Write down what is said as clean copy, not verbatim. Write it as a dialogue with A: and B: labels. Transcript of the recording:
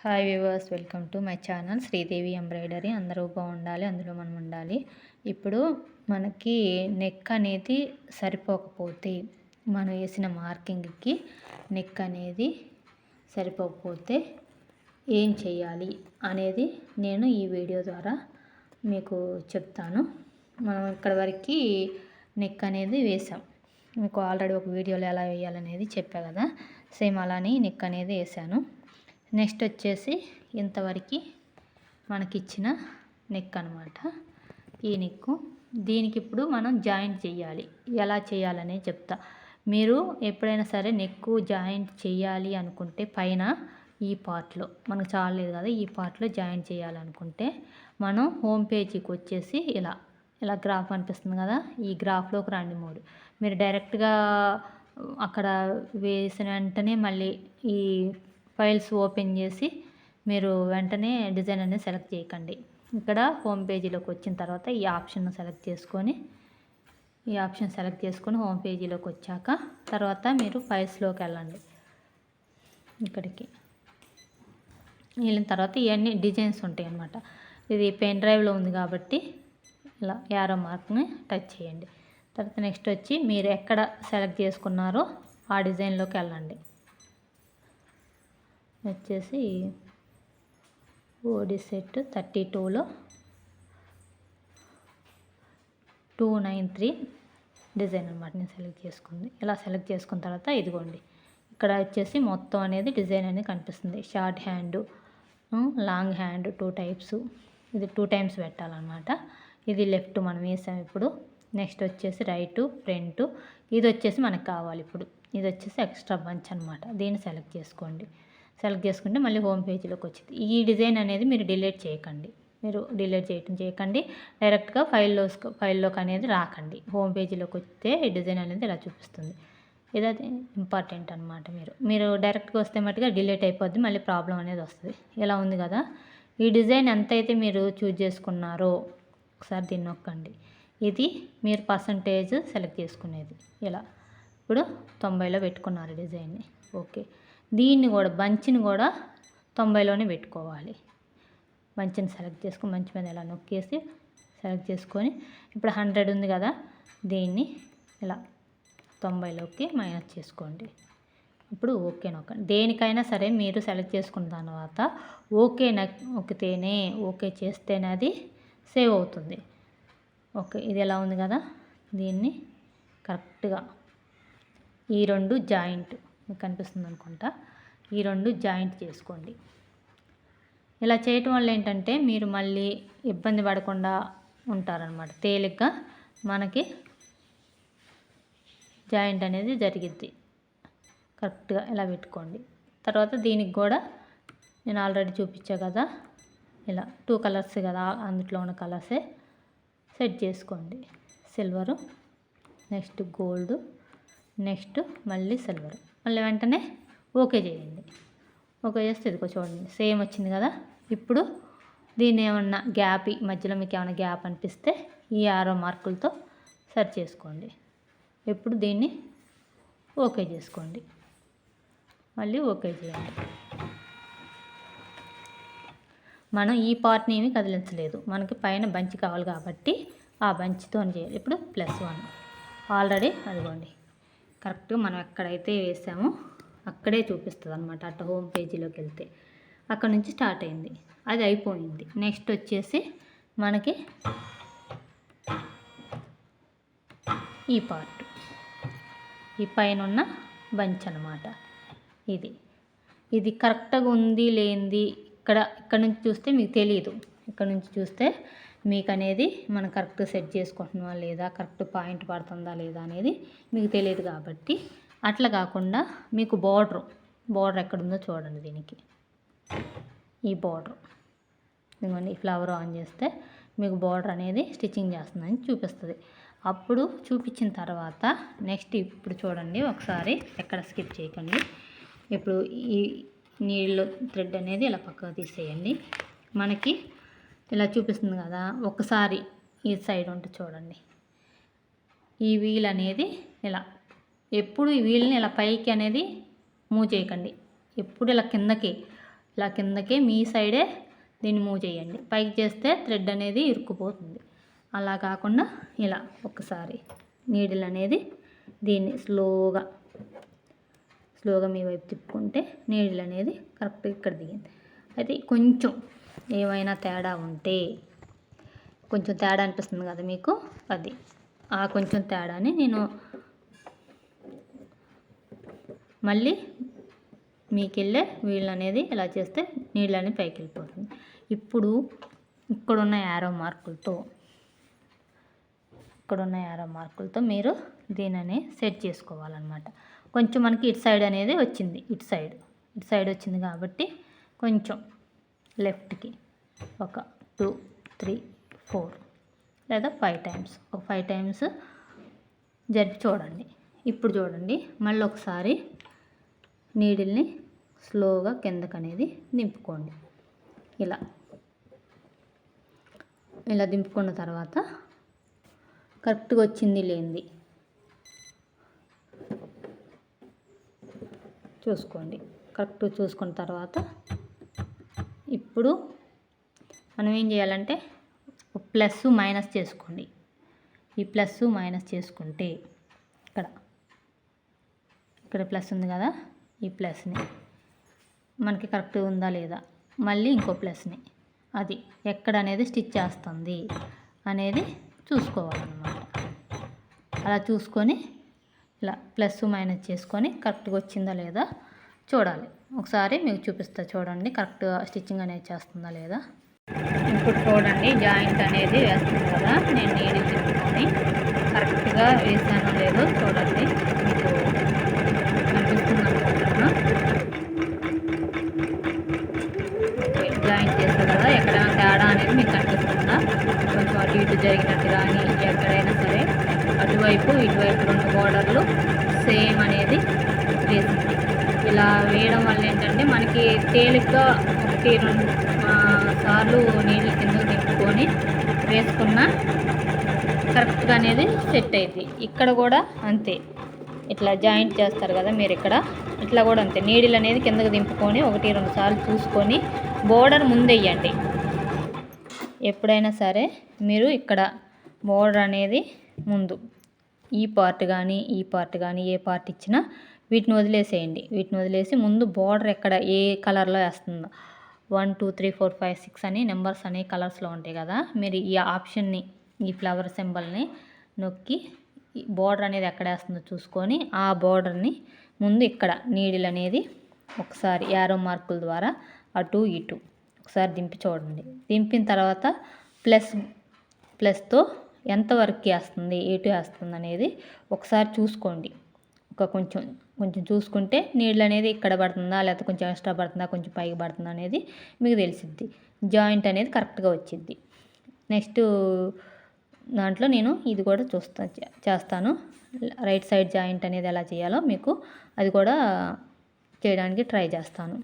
A: Hi viewers, welcome to my channel Sridevi embroidery. అందరూ బాగుండాలి, అందులో మనం ఉండాలి. ఇప్పుడు మనకి నెక్ అనేది సరిపోకపోతే, మనం వేసిన మార్కింగ్కి నెక్ అనేది సరిపోకపోతే ఏం చేయాలి అనేది నేను ఈ వీడియో ద్వారా మీకు చెప్తాను. మనం ఇక్కడ వరకు నెక్ అనేది వేసాం. మీకు ఆల్రెడీ ఒక వీడియోలో ఎలా వేయాలనేది చెప్పా కదా, సేమ్ అలానే నెక్ అనేది వేసాను. నెక్స్ట్ వచ్చేసి ఇంతవరకు మనకిచ్చిన నెక్ అనమాట. ఈ నెక్ దీనికి ఇప్పుడు మనం జాయింట్ చేయాలి. ఎలా చేయాలనే చెప్తా. మీరు ఎప్పుడైనా సరే నెక్ జాయింట్ చేయాలి అనుకుంటే పైన ఈ పార్ట్లో మనకు చాలలేదు కదా, ఈ పార్ట్లో జాయింట్ చేయాలనుకుంటే మనం హోమ్ పేజీకి వచ్చేసి ఇలా గ్రాఫ్ అనిపిస్తుంది కదా, ఈ గ్రాఫ్లోకి రండి. మీరు డైరెక్ట్గా అక్కడ వేసిన వెంటనే మళ్ళీ ఈ ఫైల్స్ ఓపెన్ చేసి మీరు వెంటనే డిజైన్ అనేది సెలెక్ట్ చేయకండి. ఇక్కడ హోమ్ పేజీలోకి వచ్చిన తర్వాత ఈ ఆప్షన్ సెలెక్ట్ చేసుకొని హోమ్ పేజీలోకి వచ్చాక తర్వాత మీరు ఫైల్స్లోకి వెళ్ళండి. ఇక్కడికి వెళ్ళిన తర్వాత ఇవన్నీ డిజైన్స్ ఉంటాయి అన్నమాట. ఇది పెన్ డ్రైవ్లో ఉంది కాబట్టి ఇలా యారో మార్క్ని టచ్ చేయండి. తర్వాత నెక్స్ట్ వచ్చి మీరు ఎక్కడ సెలెక్ట్ చేసుకున్నారో ఆ డిజైన్లోకి వెళ్ళండి. వచ్చేసి ఓడి సెట్ 32లో 293 డిజైన్ అనమాట నేను సెలెక్ట్ చేసుకుంది. ఇలా సెలెక్ట్ చేసుకున్న తర్వాత ఇదిగోండి, ఇక్కడ వచ్చేసి మొత్తం అనేది డిజైన్ అనేది కనిపిస్తుంది. Short hand, long hand 2 types. ఇది 2 టైమ్స్ పెట్టాలన్నమాట. ఇది లెఫ్ట్ మనం వేసాం. ఇప్పుడు నెక్స్ట్ వచ్చేసి రైట్, ఫ్రంట్. ఇది వచ్చేసి మనకు కావాలి. ఇప్పుడు ఇది వచ్చేసి ఎక్స్ట్రా బంచ్ అనమాట. దీన్ని సెలెక్ట్ చేసుకోండి. సెలెక్ట్ చేసుకుంటే మళ్ళీ హోమ్ పేజీలోకి వచ్చింది. ఈ డిజైన్ అనేది మీరు డిలీట్ చేయకండి. డైరెక్ట్గా ఫైల్లోకి అనేది రాకండి. హోమ్ పేజీలోకి వస్తే ఈ డిజైన్ అనేది ఇలా చూపిస్తుంది. ఇది ఇంపార్టెంట్ అనమాట. మీరు డైరెక్ట్గా వస్తే మట్టుగా డిలీట్ అయిపోద్ది, మళ్ళీ ప్రాబ్లం అనేది వస్తుంది. ఇలా ఉంది కదా, ఈ డిజైన్ ఎంతైతే మీరు చూజ్ చేసుకున్నారో ఒకసారి దీన్ని నొక్కండి. ఇది మీరు పర్సంటేజ్ సెలెక్ట్ చేసుకునేది. ఇలా ఇప్పుడు 90లో పెట్టుకున్నారు డిజైన్ని. ఓకే, దీన్ని కూడా బంచిని కూడా 90లోనే పెట్టుకోవాలి. బంచిని సెలెక్ట్ చేసుకొని మంచి మీద ఇలా నొక్కేసి సెలెక్ట్ చేసుకొని ఇప్పుడు 100 ఉంది కదా, దీన్ని ఇలా 90లోకి మైనస్ చేసుకోండి. ఇప్పుడు ఓకే నొక్కండి. దేనికైనా సరే మీరు సెలెక్ట్ చేసుకున్న తర్వాత ఓకే నొక్కితేనే, ఓకే చేస్తేనే అది సేవ్ అవుతుంది. ఓకే, ఇది ఎలా ఉంది కదా, దీన్ని కరెక్ట్గా ఈ 2 జాయింట్ మీకు కనిపిస్తుంది అనుకుంటా, ఈ 2 జాయింట్ చేసుకోండి. ఇలా చేయటం వల్ల ఏంటంటే మీరు మళ్ళీ ఇబ్బంది పడకుండా ఉంటారనమాట. తేలిగ్గా మనకి జాయింట్ అనేది జరిగిద్ది. కరెక్ట్గా ఇలా పెట్టుకోండి. తర్వాత దీనికి కూడా నేను ఆల్రెడీ చూపించా కదా, ఇలా 2 కలర్స్ కదా, అందులో ఉన్న కలర్సే సెట్ చేసుకోండి. సిల్వరు, నెక్స్ట్ గోల్డ్, నెక్స్ట్ మళ్ళీ సిల్వర్. మళ్ళీ వెంటనే ఓకే చేయండి. ఓకే చేస్తే ఇదిగో చూడండి సేమ్ వచ్చింది కదా. ఇప్పుడు దీన్ని ఏమన్నా గ్యాప్, మధ్యలో మీకు ఏమైనా గ్యాప్ అనిపిస్తే ఈ ఆరో మార్కులతో సరి చేసుకోండి. ఇప్పుడు దీన్ని ఓకే చేసుకోండి. మళ్ళీ ఓకే చేయండి. మనం ఈ పార్ట్ని ఏమీ కదిలించలేదు, మనకి పైన బంచ్ కావాలి కాబట్టి ఆ బంచ్తో చేయాలి. ఇప్పుడు +1 ఆల్రెడీ అదిగోండి కరెక్ట్గా మనం ఎక్కడైతే వేసామో అక్కడే చూపిస్తుంది అనమాట. అట్లా హోమ్ పేజీలోకి వెళ్తే అక్కడ నుంచి స్టార్ట్ అయింది, అది అయిపోయింది. నెక్స్ట్ వచ్చేసి మనకి ఈ పార్ట్, ఈ పైన ఉన్న బంచ్ అనమాట. ఇది కరెక్ట్గా ఉంది లేనిది ఇక్కడ నుంచి చూస్తే మీకు తెలియదు. ఇక్కడ నుంచి చూస్తే మీకు అనేది మనం కరెక్ట్గా సెట్ చేసుకుంటున్నామా లేదా, కరెక్ట్ పాయింట్ పడుతుందా లేదా అనేది మీకు తెలియదు. కాబట్టి అట్లా కాకుండా మీకు బార్డర్ ఎక్కడుందో చూడండి. దీనికి ఈ బార్డర్ ఇదిగోండి, ఈ ఫ్లవర్ ఆన్ చేస్తే మీకు బార్డర్ అనేది స్టిచ్చింగ్ చేస్తుందని చూపిస్తుంది. అప్పుడు చూపించిన తర్వాత నెక్స్ట్ ఇప్పుడు చూడండి ఒకసారి, ఎక్కడ స్కిప్ చేయకండి. ఇప్పుడు ఈ నీళ్ళు థ్రెడ్ అనేది ఇలా పక్కకు తీసేయండి. మనకి ఇలా చూపిస్తుంది కదా, ఒకసారి ఈ సైడ్ ఉంటుంది చూడండి. ఈ వీల్ అనేది ఇలా, ఎప్పుడు ఈ వీల్ని ఇలా పైకి అనేది మూవ్ చేయకండి, ఎప్పుడు ఇలా కిందకి ఇలా కిందకి మీ సైడే దీన్ని మూవ్ చేయండి. పైకి చేస్తే థ్రెడ్ అనేది ఇరుక్కుపోతుంది. అలా కాకుండా ఇలా ఒకసారి నీడిల్ అనేది దీన్ని స్లోగా మీ వైపు తిప్పుకుంటే నీడిల్ అనేది కరెక్ట్గా ఇక్కడ దిగింది. అయితే కొంచెం ఏమైనా తేడా ఉంటే, కొంచెం తేడా అనిపిస్తుంది కదా మీకు, అది ఆ కొంచెం తేడాని నేను మళ్ళీ మీకు వెళ్ళే వీళ్ళు అనేది ఇలా చేస్తే నీళ్ళు అనేది పైకి వెళ్ళిపోతుంది. ఇప్పుడు ఇక్కడున్న యారో మార్కులతో మీరు దీనిని సెట్ చేసుకోవాలన్నమాట. కొంచెం మనకి ఇటు సైడ్ అనేది వచ్చింది, ఇటు సైడ్ వచ్చింది కాబట్టి కొంచెం లెఫ్ట్కి ఒక 2, 3, 4 లేదా 5 టైమ్స్, ఒక 5 టైమ్స్ జరిపి చూడండి. ఇప్పుడు చూడండి, మళ్ళీ ఒకసారి నీడిల్ని స్లోగా కిందకు అనేది దింపుకోండి. ఇలా దింపుకున్న తర్వాత కరెక్ట్గా వచ్చింది లేనిది చూసుకోండి. కరెక్ట్గా చూసుకున్న తర్వాత ఇప్పుడు మనం ఏం చేయాలంటే ప్లస్ మైనస్ చేసుకోండి. ఈ ప్లస్ మైనస్ చేసుకుంటే ఇక్కడ ప్లస్ ఉంది కదా, ఈ ప్లస్ని మనకి కరెక్ట్గా ఉందా లేదా, మళ్ళీ ఇంకో ప్లస్ని అది ఎక్కడ అనేది స్టిచ్ చేస్తుంది అనేది చూసుకోవాలన్నమాట. అలా చూసుకొని ఇలా ప్లస్ మైనస్ చేసుకొని కరెక్ట్గా వచ్చిందా లేదా చూడాలి. ఒకసారి మీకు చూపిస్తా చూడండి, కరెక్ట్గా స్టిచ్చింగ్ అనేది చేస్తుందా లేదా. ఇప్పుడు చూడండి, జాయింట్ అనేది వేస్తుంది కదా, నేను నీడిల్ తిప్పుకొని కరెక్ట్గా వేసానో లేదో చూడండి. మీకు కనిపిస్తుంది అనుకుంటున్నా. జాయింట్ చేస్తారు కదా, ఎక్కడైనా తేడా అనేది మీకు కనిపిస్తుందా, కొంచెం అటు ఇటు జరిగినట్టు కానీ ఎక్కడైనా సరే అటువైపు ఇటువైపు 2 బోర్డర్లు సేమ్ అనేది వేసింది. ఇలా వేయడం వల్ల ఏంటంటే మనకి తేలిగ్గా 1-2 సార్లు నీళ్ళు కిందకు తిప్పుకొని వేసుకున్న కరెక్ట్గా అనేది సెట్ అయింది. ఇక్కడ కూడా అంతే, ఇట్లా జాయింట్ చేస్తారు కదా మీరు, ఇట్లా కూడా అంతే, నీడిల్ అనేది కిందకు దింపుకొని 1-2 సార్లు చూసుకొని బోర్డర్ ముందెయ్యండి. ఎప్పుడైనా సరే మీరు ఇక్కడ బోర్డర్ అనేది ముందు ఈ పార్ట్ కానీ ఏ పార్ట్ ఇచ్చినా వీటిని వదిలేసేయండి. వీటిని వదిలేసి ముందు బోర్డర్ ఎక్కడ ఏ కలర్లో వేస్తుందో 1, 2, 3, 4, 5, 6 అని నెంబర్స్ అనే కలర్స్లో ఉంటాయి కదా, మీరు ఈ ఆప్షన్ని, ఈ ఫ్లవర్ సింబల్ని నొక్కి బోర్డర్ అనేది ఎక్కడ వేస్తుందో చూసుకొని ఆ బోర్డర్ని ముందు ఇక్కడ నీడిల్ అనేది ఒకసారి యారో మార్కుల ద్వారా అటు ఇటు ఒకసారి దింపి చూడండి. దింపిన తర్వాత ప్లస్తో ఎంతవరకు వేస్తుంది, ఎటు వేస్తుంది అనేది ఒకసారి చూసుకోండి. కొంచెం చూసుకుంటే నీళ్ళు అనేది ఇక్కడ పడుతుందా, లేకపోతే కొంచెం ఎక్స్ట్రా పడుతుందా, కొంచెం పైకి పడుతుందా అనేది మీకు తెలిసిద్ది. జాయింట్ అనేది కరెక్ట్గా వచ్చిద్ది. నెక్స్ట్ దాంట్లో నేను ఇది కూడా చేస్తాను. రైట్ సైడ్ జాయింట్ అనేది ఎలా చేయాలో మీకు అది కూడా చేయడానికి ట్రై చేస్తాను.